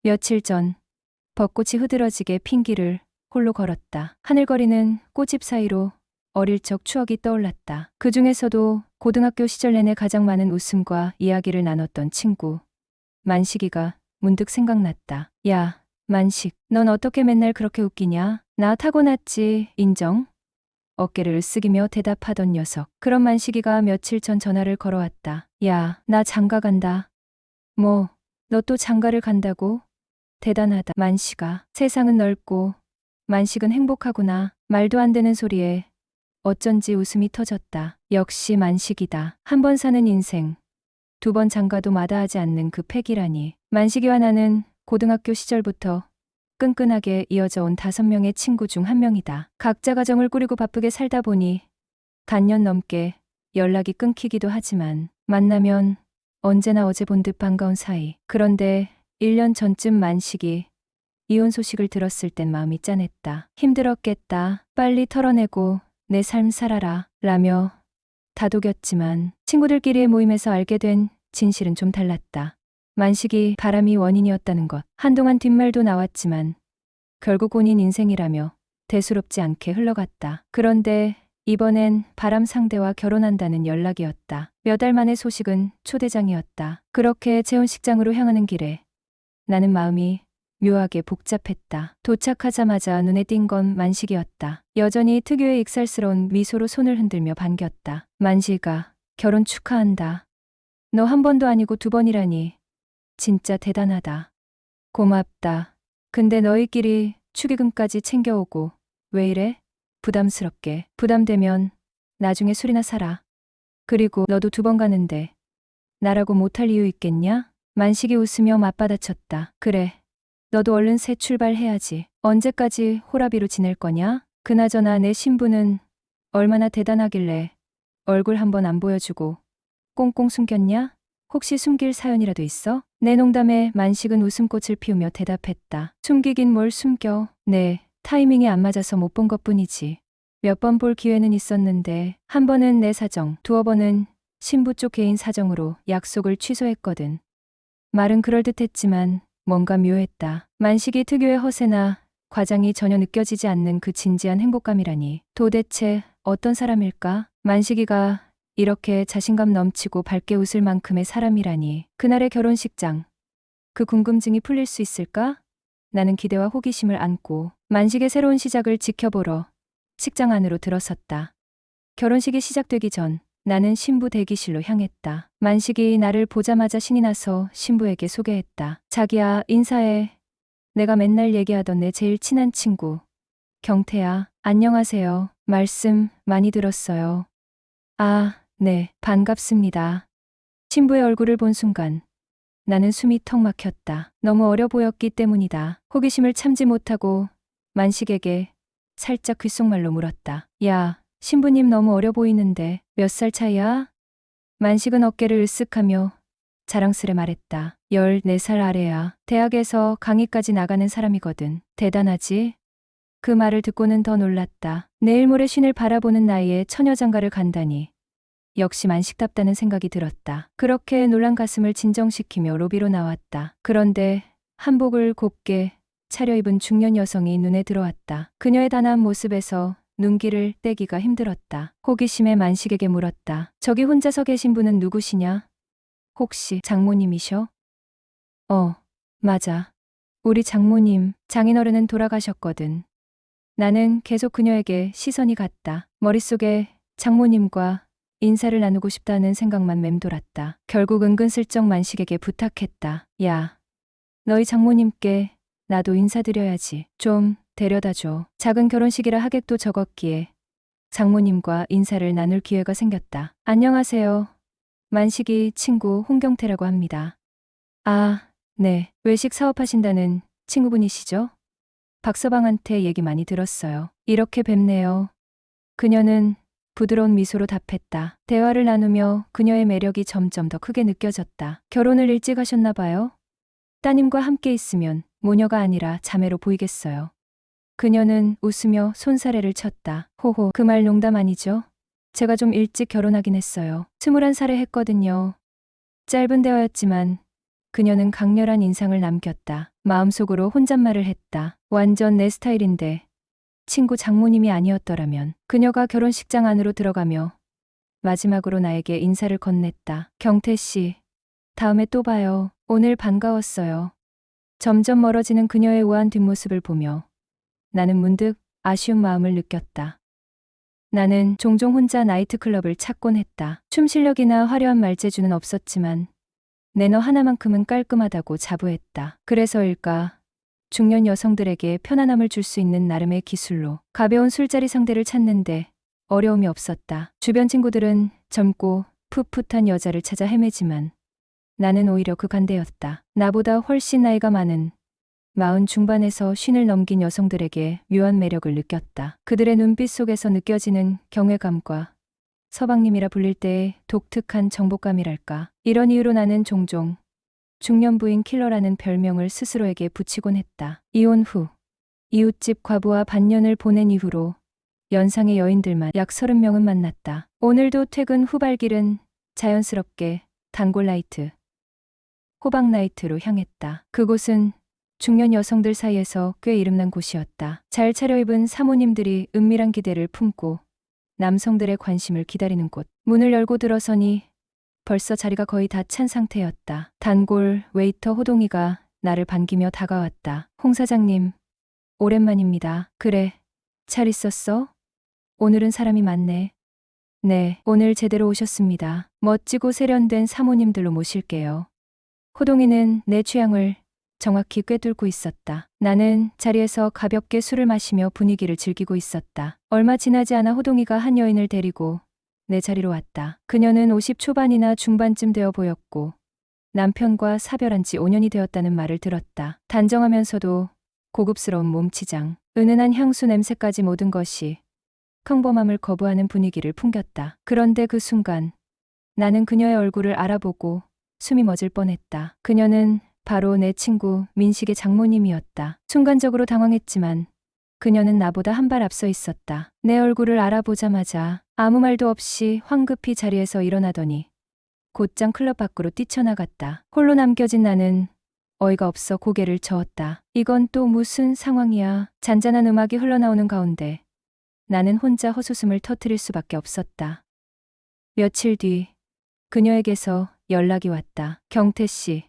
며칠 전 벚꽃이 흐드러지게 핀 길을 홀로 걸었다. 하늘거리는 꽃잎 사이로 어릴 적 추억이 떠올랐다. 그 중에서도 고등학교 시절 내내 가장 많은 웃음과 이야기를 나눴던 친구 만식이가 문득 생각났다. 야, 만식, 넌 어떻게 맨날 그렇게 웃기냐? 나 타고났지, 인정? 어깨를 으쓱이며 대답하던 녀석. 그런 만식이가 며칠 전 전화를 걸어왔다. 야, 나 장가 간다. 뭐, 너 또 장가를 간다고? 대단하다. 만식아, 세상은 넓고 만식은 행복하구나. 말도 안 되는 소리에 어쩐지 웃음이 터졌다. 역시 만식이다. 한 번 사는 인생, 두 번 장가도 마다하지 않는 그 패기라니. 만식이와 나는 고등학교 시절부터 끈끈하게 이어져 온 5명의 친구 중 한 명이다. 각자 가정을 꾸리고 바쁘게 살다 보니 반년 넘게 연락이 끊기기도 하지만 만나면 언제나 어제 본 듯 반가운 사이. 그런데 1년 전쯤 만식이 이혼 소식을 들었을 땐 마음이 짠했다. 힘들었겠다. 빨리 털어내고 내 삶 살아라. 라며 다독였지만 친구들끼리의 모임에서 알게 된 진실은 좀 달랐다. 만식이 바람이 원인이었다는 것. 한동안 뒷말도 나왔지만 결국 혼인 인생이라며 대수롭지 않게 흘러갔다. 그런데 이번엔 바람 상대와 결혼한다는 연락이었다. 몇 달 만의 소식은 초대장이었다. 그렇게 재혼식장으로 향하는 길에 나는 마음이 묘하게 복잡했다. 도착하자마자 눈에 띈 건 만식이었다. 여전히 특유의 익살스러운 미소로 손을 흔들며 반겼다. 만식아, 결혼 축하한다. 너 한 번도 아니고 2번이라니. 진짜 대단하다. 고맙다. 근데 너희끼리 축의금까지 챙겨오고 왜 이래? 부담스럽게. 부담되면 나중에 술이나 사라. 그리고 너도 2번 가는데 나라고 못할 이유 있겠냐? 만식이 웃으며 맞받아쳤다. 그래. 너도 얼른 새 출발해야지. 언제까지 호라비로 지낼 거냐? 그나저나 내 신부는 얼마나 대단하길래 얼굴 한번 안 보여주고 꽁꽁 숨겼냐? 혹시 숨길 사연이라도 있어? 내 농담에 만식은 웃음꽃을 피우며 대답했다. 숨기긴 뭘 숨겨. 네, 타이밍이 안 맞아서 못 본 것뿐이지. 몇 번 볼 기회는 있었는데 한 번은 내 사정, 2번은 신부 쪽 개인 사정으로 약속을 취소했거든. 말은 그럴듯했지만 뭔가 묘했다. 만식이 특유의 허세나 과장이 전혀 느껴지지 않는 그 진지한 행복감이라니. 도대체 어떤 사람일까? 만식이가 이렇게 자신감 넘치고 밝게 웃을 만큼의 사람이라니. 그날의 결혼식장, 그 궁금증이 풀릴 수 있을까? 나는 기대와 호기심을 안고 만식의 새로운 시작을 지켜보러 식장 안으로 들어섰다. 결혼식이 시작되기 전 나는 신부 대기실로 향했다. 만식이 나를 보자마자 신이 나서 신부에게 소개했다. 자기야, 인사해. 내가 맨날 얘기하던 내 제일 친한 친구 경태야. 안녕하세요. 말씀 많이 들었어요. 아, 네, 반갑습니다. 신부의 얼굴을 본 순간 나는 숨이 턱 막혔다. 너무 어려 보였기 때문이다. 호기심을 참지 못하고 만식에게 살짝 귓속말로 물었다. 야, 신부님 너무 어려 보이는데 몇 살 차이야? 만식은 어깨를 으쓱하며 자랑스레 말했다. 14살 아래야. 대학에서 강의까지 나가는 사람이거든. 대단하지? 그 말을 듣고는 더 놀랐다. 내일 모레 쉰을 바라보는 나이에 처녀장가를 간다니. 역시 만식답다는 생각이 들었다. 그렇게 놀란 가슴을 진정시키며 로비로 나왔다. 그런데 한복을 곱게 차려입은 중년 여성이 눈에 들어왔다. 그녀의 단아한 모습에서 눈길을 떼기가 힘들었다. 호기심에 만식에게 물었다. 저기 혼자서 계신 분은 누구시냐? 혹시 장모님이셔? 맞아. 우리 장모님, 장인어른은 돌아가셨거든. 나는 계속 그녀에게 시선이 갔다. 머릿속에 장모님과 인사를 나누고 싶다는 생각만 맴돌았다. 결국 은근슬쩍 만식에게 부탁했다. 야, 너희 장모님께 나도 인사드려야지. 좀 데려다줘. 작은 결혼식이라 하객도 적었기에 장모님과 인사를 나눌 기회가 생겼다. 안녕하세요. 만식이 친구 홍경태라고 합니다. 아, 네. 외식 사업하신다는 친구분이시죠? 박서방한테 얘기 많이 들었어요. 이렇게 뵙네요. 그녀는 부드러운 미소로 답했다. 대화를 나누며 그녀의 매력이 점점 더 크게 느껴졌다. 결혼을 일찍 하셨나 봐요? 따님과 함께 있으면 모녀가 아니라 자매로 보이겠어요. 그녀는 웃으며 손사래를 쳤다. 호호, 그 말 농담 아니죠? 제가 좀 일찍 결혼하긴 했어요. 21살에 했거든요. 짧은 대화였지만 그녀는 강렬한 인상을 남겼다. 마음속으로 혼잣말을 했다. 완전 내 스타일인데 친구 장모님이 아니었더라면. 그녀가 결혼식장 안으로 들어가며 마지막으로 나에게 인사를 건넸다. 경태 씨, 다음에 또 봐요. 오늘 반가웠어요. 점점 멀어지는 그녀의 우아한 뒷모습을 보며 나는 문득 아쉬운 마음을 느꼈다. 나는 종종 혼자 나이트클럽을 찾곤 했다. 춤 실력이나 화려한 말재주는 없었지만 매너 하나만큼은 깔끔하다고 자부했다. 그래서일까? 중년 여성들에게 편안함을 줄 수 있는 나름의 기술로 가벼운 술자리 상대를 찾는데 어려움이 없었다. 주변 친구들은 젊고 풋풋한 여자를 찾아 헤매지만 나는 오히려 극한대였다. 나보다 훨씬 나이가 많은 40 중반에서 50을 넘긴 여성들에게 묘한 매력을 느꼈다. 그들의 눈빛 속에서 느껴지는 경외감과 서방님이라 불릴 때의 독특한 정복감이랄까. 이런 이유로 나는 종종 중년 부인 킬러라는 별명을 스스로에게 붙이곤 했다. 이혼 후 이웃집 과부와 반년을 보낸 이후로 연상의 여인들만 약 30명은 만났다. 오늘도 퇴근 후 발길은 자연스럽게 단골 나이트, 호박 나이트로 향했다. 그곳은 중년 여성들 사이에서 꽤 이름난 곳이었다. 잘 차려입은 사모님들이 은밀한 기대를 품고 남성들의 관심을 기다리는 곳. 문을 열고 들어서니 벌써 자리가 거의 다 찬 상태였다. 단골 웨이터 호동이가 나를 반기며 다가왔다. 홍 사장님, 오랜만입니다. 그래, 잘 있었어? 오늘은 사람이 많네. 네, 오늘 제대로 오셨습니다. 멋지고 세련된 사모님들로 모실게요. 호동이는 내 취향을 정확히 꿰뚫고 있었다. 나는 자리에서 가볍게 술을 마시며 분위기를 즐기고 있었다. 얼마 지나지 않아 호동이가 한 여인을 데리고 내 자리로 왔다. 그녀는 50 초반이나 중반쯤 되어 보였고 남편과 사별한 지 5년이 되었다는 말을 들었다. 단정하면서도 고급스러운 몸치장, 은은한 향수 냄새까지 모든 것이 평범함을 거부하는 분위기를 풍겼다. 그런데 그 순간 나는 그녀의 얼굴을 알아보고 숨이 멎을 뻔했다. 그녀는 바로 내 친구 민식의 장모님이었다. 순간적으로 당황했지만 그녀는 나보다 한 발 앞서 있었다. 내 얼굴을 알아보자마자 아무 말도 없이 황급히 자리에서 일어나더니 곧장 클럽 밖으로 뛰쳐나갔다. 홀로 남겨진 나는 어이가 없어 고개를 저었다. 이건 또 무슨 상황이야. 잔잔한 음악이 흘러나오는 가운데 나는 혼자 헛웃음을 터뜨릴 수밖에 없었다. 며칠 뒤 그녀에게서 연락이 왔다. 경태 씨,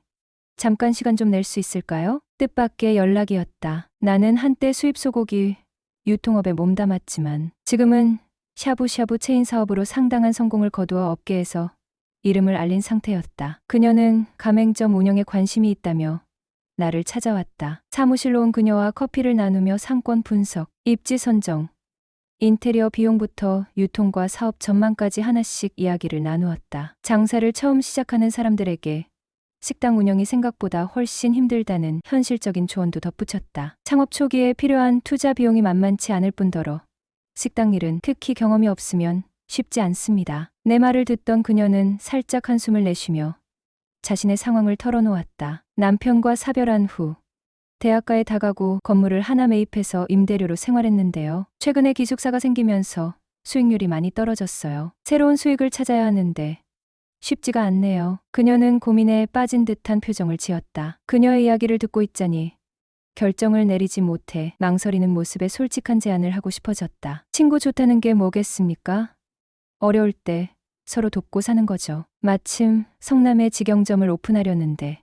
잠깐 시간 좀 낼 수 있을까요? 뜻밖의 연락이었다. 나는 한때 수입 소고기 유통업에 몸담았지만 지금은 샤브샤브 체인 사업으로 상당한 성공을 거두어 업계에서 이름을 알린 상태였다. 그녀는 가맹점 운영에 관심이 있다며 나를 찾아왔다. 사무실로 온 그녀와 커피를 나누며 상권 분석, 입지 선정, 인테리어 비용부터 유통과 사업 전망까지 하나씩 이야기를 나누었다. 장사를 처음 시작하는 사람들에게 식당 운영이 생각보다 훨씬 힘들다는 현실적인 조언도 덧붙였다. 창업 초기에 필요한 투자 비용이 만만치 않을 뿐더러 식당 일은 특히 경험이 없으면 쉽지 않습니다. 내 말을 듣던 그녀는 살짝 한숨을 내쉬며 자신의 상황을 털어놓았다. 남편과 사별한 후 대학가에 다가구 건물을 하나 매입해서 임대료로 생활했는데요. 최근에 기숙사가 생기면서 수익률이 많이 떨어졌어요. 새로운 수익을 찾아야 하는데 쉽지가 않네요. 그녀는 고민에 빠진 듯한 표정을 지었다. 그녀의 이야기를 듣고 있자니 결정을 내리지 못해 망설이는 모습에 솔직한 제안을 하고 싶어졌다. 친구 좋다는 게 뭐겠습니까? 어려울 때 서로 돕고 사는 거죠. 마침 성남에 직영점을 오픈하려는데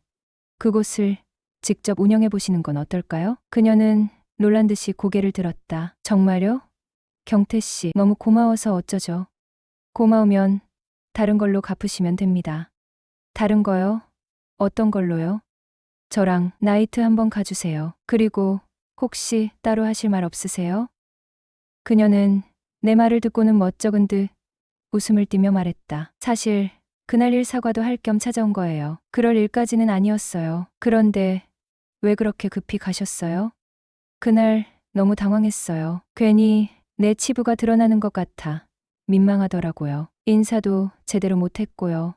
그곳을 직접 운영해 보시는 건 어떨까요? 그녀는 놀란 듯이 고개를 들었다. 정말요? 경태 씨, 너무 고마워서 어쩌죠? 고마우면 다른 걸로 갚으시면 됩니다. 다른 거요? 어떤 걸로요? 저랑 나이트 한번 가주세요. 그리고 혹시 따로 하실 말 없으세요? 그녀는 내 말을 듣고는 멋쩍은 듯 웃음을 띠며 말했다. 사실 그날 일 사과도 할 겸 찾아온 거예요. 그럴 일까지는 아니었어요. 그런데 왜 그렇게 급히 가셨어요? 그날 너무 당황했어요. 괜히 내 치부가 드러나는 것 같아 민망하더라고요. 인사도 제대로 못했고요.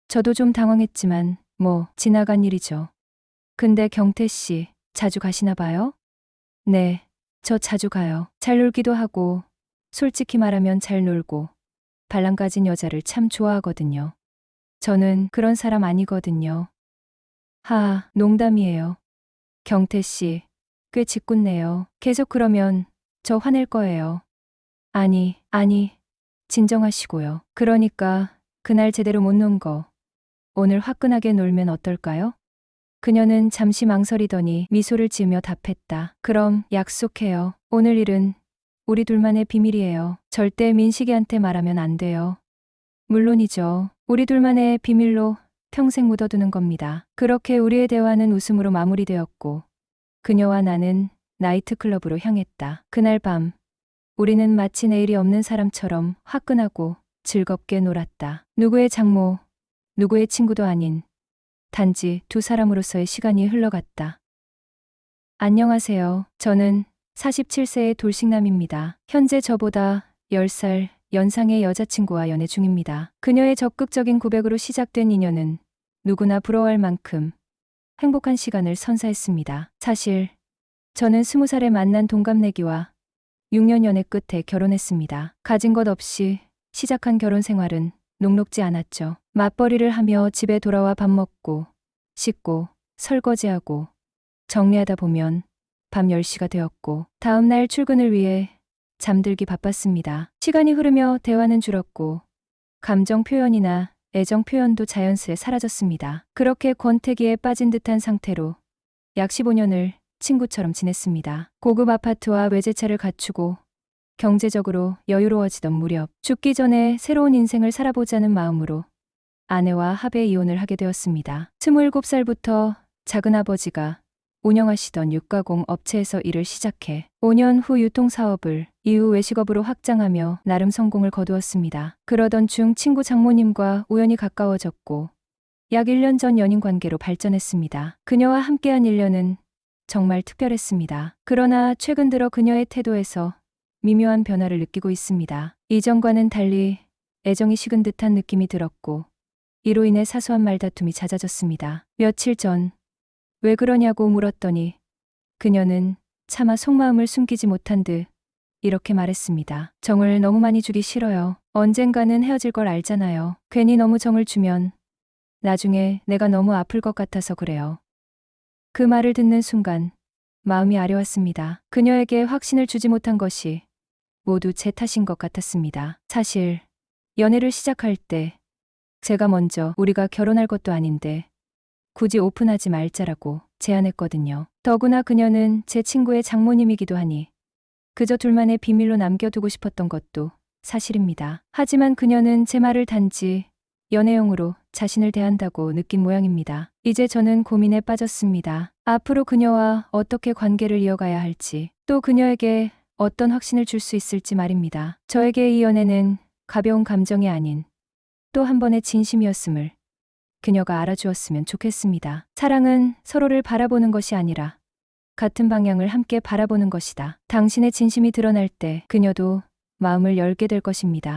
저도 좀 당황했지만 뭐 지나간 일이죠. 근데 경태 씨 자주 가시나 봐요? 네, 저 자주 가요. 잘 놀기도 하고 솔직히 말하면 잘 놀고 발랑 가진 여자를 참 좋아하거든요. 저는 그런 사람 아니거든요. 농담이에요. 경태 씨, 꽤 짓궂네요. 계속 그러면 저 화낼 거예요. 아니, 진정하시고요. 그러니까 그날 제대로 못 논 거 오늘 화끈하게 놀면 어떨까요? 그녀는 잠시 망설이더니 미소를 지으며 답했다. 그럼 약속해요. 오늘 일은 우리 둘만의 비밀이에요. 절대 민식이한테 말하면 안 돼요. 물론이죠. 우리 둘만의 비밀로 평생 묻어두는 겁니다. 그렇게 우리의 대화는 웃음으로 마무리되었고 그녀와 나는 나이트클럽으로 향했다. 그날 밤 우리는 마치 내일이 없는 사람처럼 화끈하고 즐겁게 놀았다. 누구의 장모, 누구의 친구도 아닌 단지 두 사람으로서의 시간이 흘러갔다. 안녕하세요. 저는 47세의 돌싱남입니다. 현재 저보다 10살 연상의 여자친구와 연애 중입니다. 그녀의 적극적인 고백으로 시작된 인연은 누구나 부러워할 만큼 행복한 시간을 선사했습니다. 사실 저는 20살에 만난 동갑내기와 6년 연애 끝에 결혼했습니다. 가진 것 없이 시작한 결혼 생활은 녹록지 않았죠. 맞벌이를 하며 집에 돌아와 밥 먹고 씻고 설거지하고 정리하다 보면 밤 10시가 되었고 다음 날 출근을 위해 잠들기 바빴습니다. 시간이 흐르며 대화는 줄었고 감정 표현이나 애정 표현도 자연스레 사라졌습니다. 그렇게 권태기에 빠진 듯한 상태로 약 15년을 친구처럼 지냈습니다. 고급 아파트와 외제차를 갖추고 경제적으로 여유로워지던 무렵 죽기 전에 새로운 인생을 살아보자는 마음으로 아내와 합의 이혼을 하게 되었습니다. 27살부터 작은아버지가 운영하시던 육가공 업체에서 일을 시작해 5년 후 유통사업을 이후 외식업으로 확장하며 나름 성공을 거두었습니다. 그러던 중 친구 장모님과 우연히 가까워졌고 약 1년 전 연인 관계로 발전했습니다. 그녀와 함께한 1년은 정말 특별했습니다. 그러나 최근 들어 그녀의 태도에서 미묘한 변화를 느끼고 있습니다. 이전과는 달리 애정이 식은 듯한 느낌이 들었고 이로 인해 사소한 말다툼이 잦아졌습니다. 며칠 전 왜 그러냐고 물었더니 그녀는 차마 속마음을 숨기지 못한 듯 이렇게 말했습니다. 정을 너무 많이 주기 싫어요. 언젠가는 헤어질 걸 알잖아요. 괜히 너무 정을 주면 나중에 내가 너무 아플 것 같아서 그래요. 그 말을 듣는 순간 마음이 아려왔습니다. 그녀에게 확신을 주지 못한 것이 모두 제 탓인 것 같았습니다. 사실 연애를 시작할 때 제가 먼저 우리가 결혼할 것도 아닌데 굳이 오픈하지 말자라고 제안했거든요. 더구나 그녀는 제 친구의 장모님이기도 하니 그저 둘만의 비밀로 남겨두고 싶었던 것도 사실입니다. 하지만 그녀는 제 말을 단지 연애용으로 자신을 대한다고 느낀 모양입니다. 이제 저는 고민에 빠졌습니다. 앞으로 그녀와 어떻게 관계를 이어가야 할지, 또 그녀에게 어떤 확신을 줄 수 있을지 말입니다. 저에게 이 연애는 가벼운 감정이 아닌 또 한 번의 진심이었음을 그녀가 알아주었으면 좋겠습니다. 사랑은 서로를 바라보는 것이 아니라 같은 방향을 함께 바라보는 것이다. 당신의 진심이 드러날 때 그녀도 마음을 열게 될 것입니다.